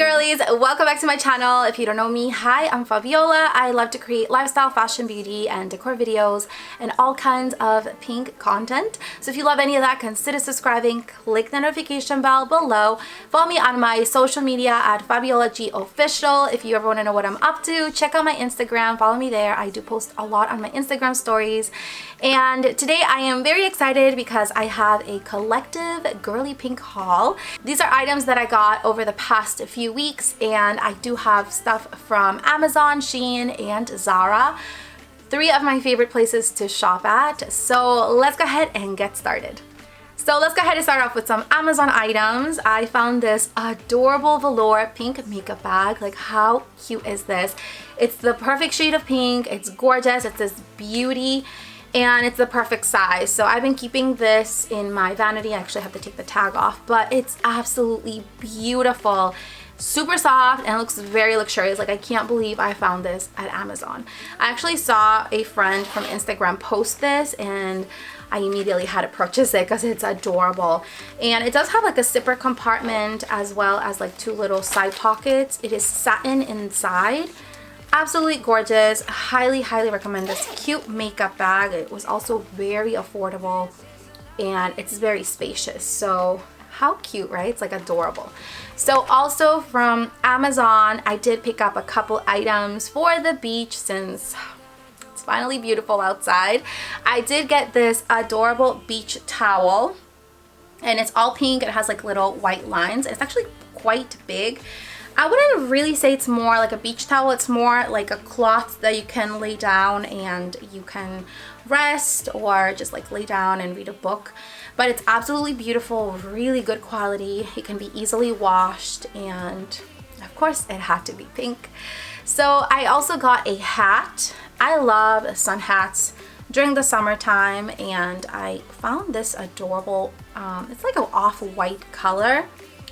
girlies, welcome back to my channel. If you don't know me, hi, I'm Fabiola. I love to create lifestyle, fashion, beauty, and decor videos and all kinds of pink content. So if you love any of that, consider subscribing, click the notification bell below. Follow me on my social media at FABIOLAGOFFICIAL. If you ever want to know what I'm up to, check out my Instagram, follow me there. I do post a lot on my Instagram stories. And today I am very excited because I have a collective girly pink haul. These are items that I got over the past few weeks, and I do have stuff from Amazon, Shein, and Zara. Three of my favorite places to shop at. So let's go ahead and get started. So let's go ahead and start off with some Amazon items. I found this adorable velour pink makeup bag. Like, how cute is this? It's the perfect shade of pink. It's gorgeous. It's this beauty. And it's the perfect size. So I've been keeping this in my vanity. I actually have to take the tag off, but it's absolutely beautiful. Super soft and looks very luxurious. Like, I can't believe I found this at Amazon. I actually saw a friend from Instagram post this and I immediately had to purchase it because it's adorable. And it does have like a zipper compartment as well as like two little side pockets. It is satin inside. Absolutely gorgeous. Highly recommend this cute makeup bag. It was also very affordable and it's very spacious. So how cute, right? It's like adorable. So also from Amazon, I did pick up a couple items for the beach since it's finally beautiful outside. I did get this adorable beach towel and it's all pink. It has like little white lines. It's actually quite big. I wouldn't really say it's more like a beach towel. It's more like a cloth that you can lay down and you can rest or just like lay down and read a book. But it's absolutely beautiful, really good quality. It can be easily washed and of course it had to be pink. So I also got a hat. I love sun hats during the summertime and I found this adorable, it's like an off-white color.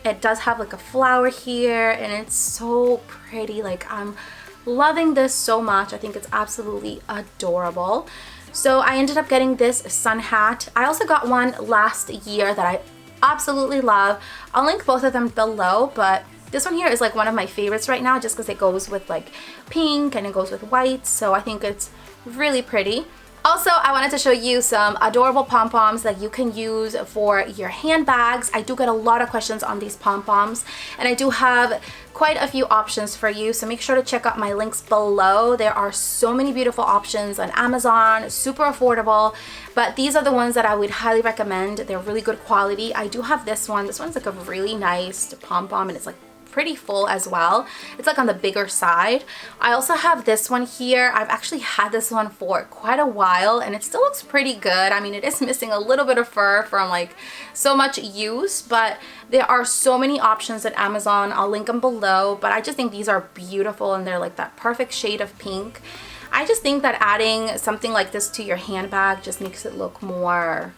It does have like a flower here and it's so pretty. Like, I'm loving this so much. I think it's absolutely adorable. So I ended up getting this sun hat. I also got one last year that I absolutely love. I'll link both of them below, but this one here is like one of my favorites right now just because it goes with like pink and it goes with white. So I think it's really pretty. Also, I wanted to show you some adorable pom-poms that you can use for your handbags. I do get a lot of questions on these pom-poms and I do have quite a few options for you, so make sure to check out my links below. There are so many beautiful options on Amazon, super affordable, but these are the ones that I would highly recommend. They're really good quality. I do have this one. This one's like a really nice pom-pom and it's like pretty full as well. It's like on the bigger side. I also have this one here. I've actually had this one for quite a while and it still looks pretty good. I mean, it is missing a little bit of fur from like so much use, but there are so many options at Amazon. I'll link them below, but I just think these are beautiful and they're like that perfect shade of pink. I just think that adding something like this to your handbag just makes it look more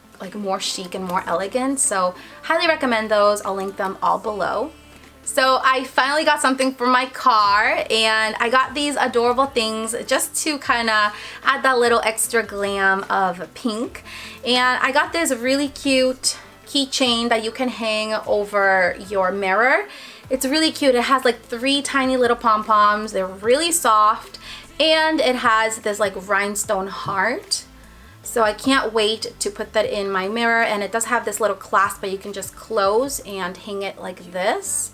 chic and more elegant. So highly recommend those. I'll link them all below. So I finally got something for my car and I got these adorable things just to kind of add that little extra glam of pink. And I got this really cute keychain that you can hang over your mirror. It's really cute. It has like three tiny little pom-poms. They're really soft and it has this like rhinestone heart. So I can't wait to put that in my mirror, and it does have this little clasp that you can just close and hang it like this.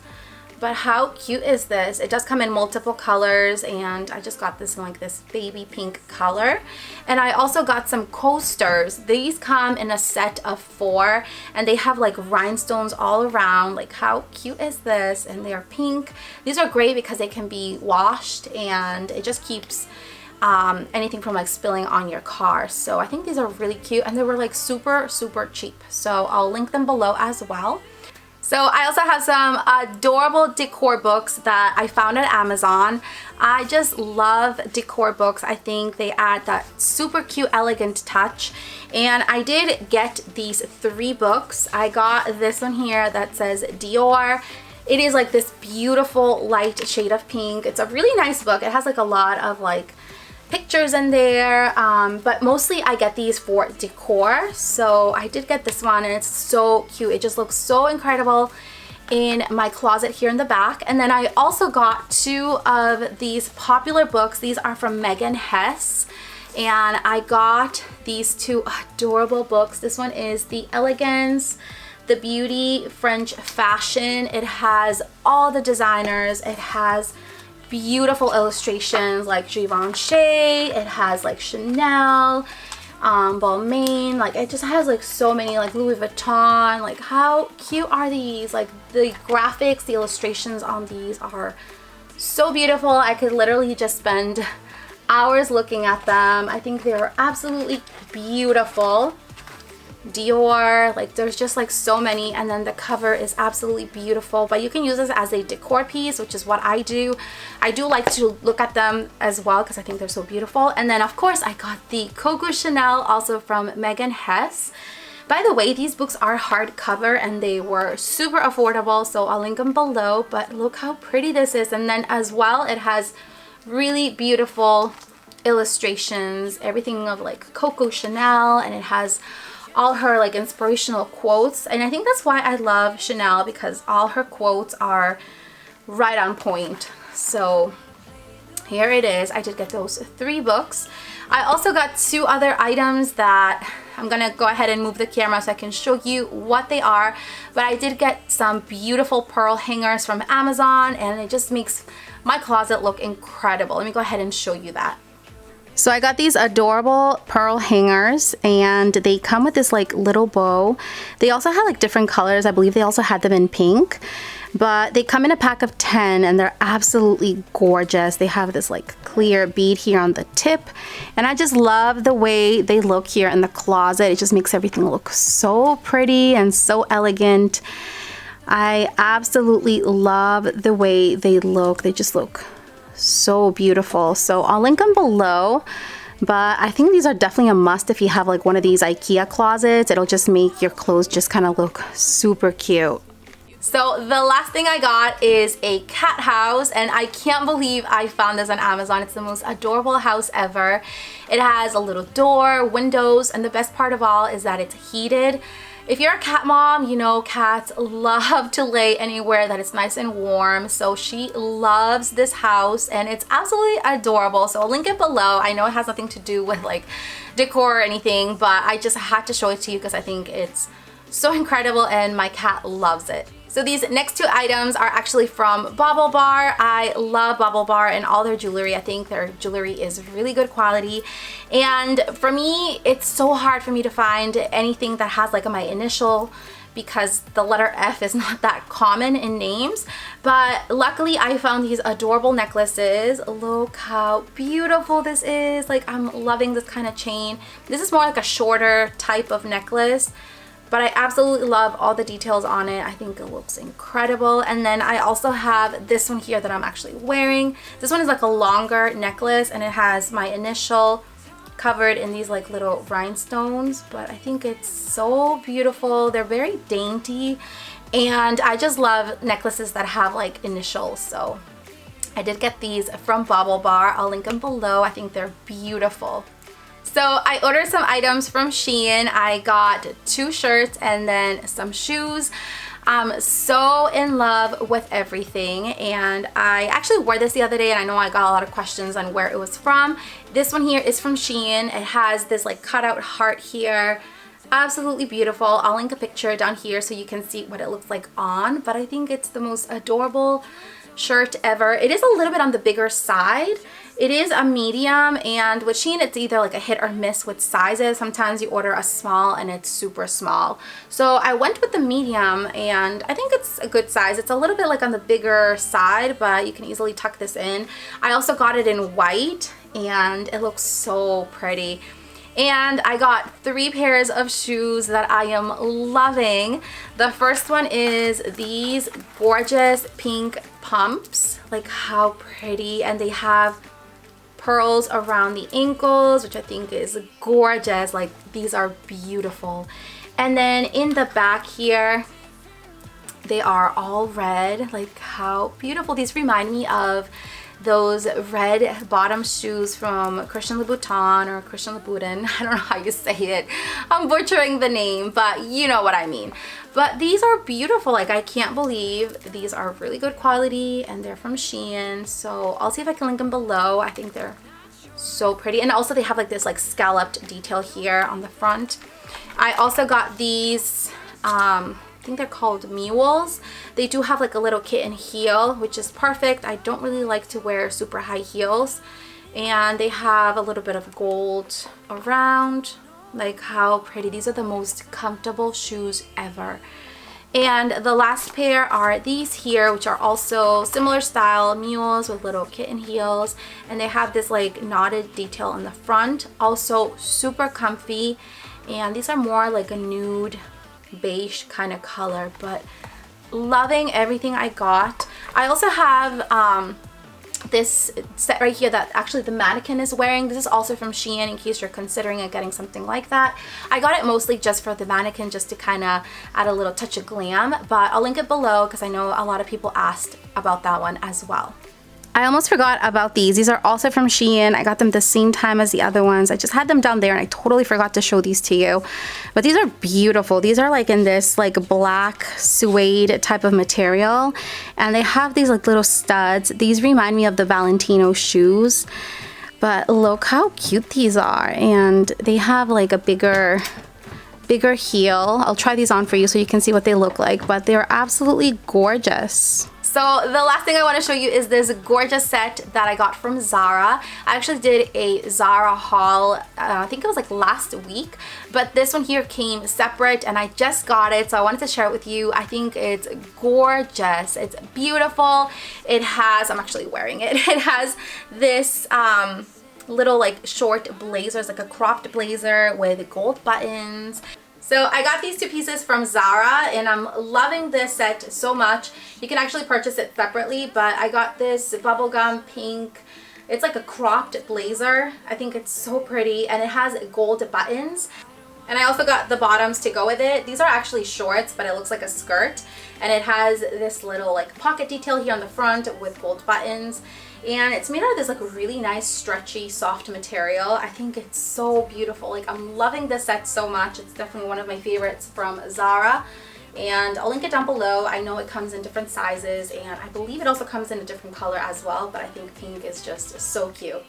But how cute is this? It does come in multiple colors and I just got this in like this baby pink color. And I also got some coasters. These come in a set of 4 and they have like rhinestones all around. Like, how cute is this? And they are pink. These are great because they can be washed and it just keeps anything from like spilling on your car. So I think these are really cute and they were like super cheap. So I'll link them below as well. So I also have some adorable decor books that I found at Amazon. I just love decor books. I think they add that super cute, elegant touch. And I did get these 3 books. I got this one here that says Dior. It is like this beautiful light shade of pink. It's a really nice book. It has like a lot of like pictures in there, but mostly I get these for decor. So I did get this one and it's so cute. It just looks so incredible in my closet here in the back. And then I also got 2 of these popular books. These are from Megan Hess. And I got these 2 adorable books. This one is The Elegance, The Beauty, French Fashion. It has all the designers. It has beautiful illustrations like Givenchy. It has like Chanel, Balmain. Like it just has like so many, like Louis Vuitton. Like how cute are these? Like the graphics, the illustrations on these are so beautiful. I could literally just spend hours looking at them. I think they're absolutely beautiful. Dior, like there's just like so many, and then the cover is absolutely beautiful. But you can use this as a decor piece, which is what I do. I do like to look at them as well because I think they're so beautiful. And then of course I got the Coco Chanel, also from Megan Hess. By the way, these books are hardcover and they were super affordable, so I'll link them below. But look how pretty this is. And then as well, it has really beautiful illustrations, everything of like Coco Chanel, and it has all her like inspirational quotes. And I think that's why I love Chanel, because all her quotes are right on point. So here it is. I did get those 3 books. I also got 2 other items that I'm gonna go ahead and move the camera so I can show you what they are. But I did get some beautiful pearl hangers from Amazon, and it just makes my closet look incredible. Let me go ahead and show you that. So I got these adorable pearl hangers, and they come with this like little bow. They also have like different colors. I believe they also had them in pink, but they come in a pack of 10 and they're absolutely gorgeous. They have this like clear bead here on the tip, and I just love the way they look here in the closet. It just makes everything look so pretty and so elegant. I absolutely love the way they look. They just look so beautiful. So I'll link them below, but I think these are definitely a must if you have like one of these IKEA closets. It'll just make your clothes just kind of look super cute. So the last thing I got is a cat house, and I can't believe I found this on Amazon. It's the most adorable house ever. It has a little door, windows, and the best part of all is that it's heated. If you're a cat mom, you know cats love to lay anywhere that it's nice and warm. So she loves this house, and it's absolutely adorable. So I'll link it below. I know it has nothing to do with like decor or anything, but I just had to show it to you because I think it's so incredible and my cat loves it. So these next 2 items are actually from Bauble Bar. I love Bauble Bar and all their jewelry. I think their jewelry is really good quality. And for me, it's so hard for me to find anything that has like my initial, because the letter F is not that common in names. But luckily I found these adorable necklaces. Look how beautiful this is. Like I'm loving this kind of chain. This is more like a shorter type of necklace, but I absolutely love all the details on it. I think it looks incredible. And then I also have this one here that I'm actually wearing. This one is like a longer necklace, and it has my initial covered in these like little rhinestones, but I think it's so beautiful. They're very dainty, and I just love necklaces that have like initials. So I did get these from Bauble Bar. I'll link them below. I think they're beautiful. So I ordered some items from Shein. I got 2 shirts and then some shoes. I'm so in love with everything, and I actually wore this the other day, and I know I got a lot of questions on where it was from. This one here is from Shein. It has this like cutout heart here. Absolutely beautiful. I'll link a picture down here so you can see what it looks like on, but I think it's the most adorable shirt ever. It is a little bit on the bigger side. It is a medium, and with Shein it's either like a hit or miss with sizes. Sometimes you order a small and it's super small. So I went with the medium, and I think it's a good size. It's a little bit like on the bigger side, but you can easily tuck this in. I also got it in white, and it looks so pretty. And I got 3 pairs of shoes that I am loving. The first one is these gorgeous pink pumps. Like how pretty, and they have pearls around the ankles, which I think is gorgeous. Like these are beautiful. And then in the back here, they are all red. Like how beautiful. These remind me of those red bottom shoes from Christian Louboutin or Christian Louboutin. I don't know how you say it. I'm butchering the name, but you know what I mean. But these are beautiful. Like, I can't believe these are really good quality, and they're from Shein. So I'll see if I can link them below. I think they're so pretty. And also they have like this like scalloped detail here on the front. I also got these, I think they're called Mules. They do have like a little kitten heel, which is perfect. I don't really like to wear super high heels. And they have a little bit of gold around. Like, how pretty. These are the most comfortable shoes ever. And the last pair are these here, which are also similar style Mules with little kitten heels, and they have this like knotted detail in the front. Also super comfy, and these are more like a nude beige kind of color, but loving everything I got. I also have this set right here that actually the mannequin is wearing. This is also from Shein, in case you're considering getting something like that. I got it mostly just for the mannequin, just to kind of add a little touch of glam, but I'll link it below because I know a lot of people asked about that one as well. I almost forgot about these. These are also from Shein. I got them the same time as the other ones. I just had them down there and I totally forgot to show these to you. But these are beautiful. These are like in this like black suede type of material. And they have these like little studs. These remind me of the Valentino shoes. But look how cute these are. And they have like a bigger heel. I'll try these on for you so you can see what they look like. But they're absolutely gorgeous. So the last thing I want to show you is this gorgeous set that I got from Zara. I actually did a Zara haul, I think it was like last week, but this one here came separate and I just got it, so I wanted to share it with you. I think it's gorgeous. It's beautiful. It has, I'm actually wearing it, it has this little like short blazer. It's like a cropped blazer with gold buttons. So I got these two pieces from Zara and I'm loving this set so much. You can actually purchase it separately, but I got this bubblegum pink. It's like a cropped blazer. I think it's so pretty and it has gold buttons. And I also got the bottoms to go with it. These are actually shorts, but it looks like a skirt. And it has this little like pocket detail here on the front with gold buttons. And it's made out of this like really nice stretchy soft material. I think it's so beautiful. Like, I'm loving this set so much. It's definitely one of my favorites from Zara. And I'll link it down below. I know it comes in different sizes and I believe it also comes in a different color as well, but I think pink is just so cute.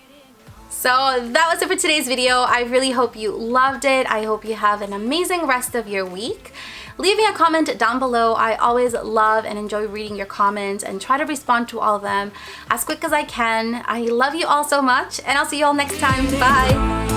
So that was it for today's video. I really hope you loved it. I hope you have an amazing rest of your week. Leave me a comment down below. I always love and enjoy reading your comments and try to respond to all of them as quick as I can. I love you all so much and I'll see you all next time. Bye!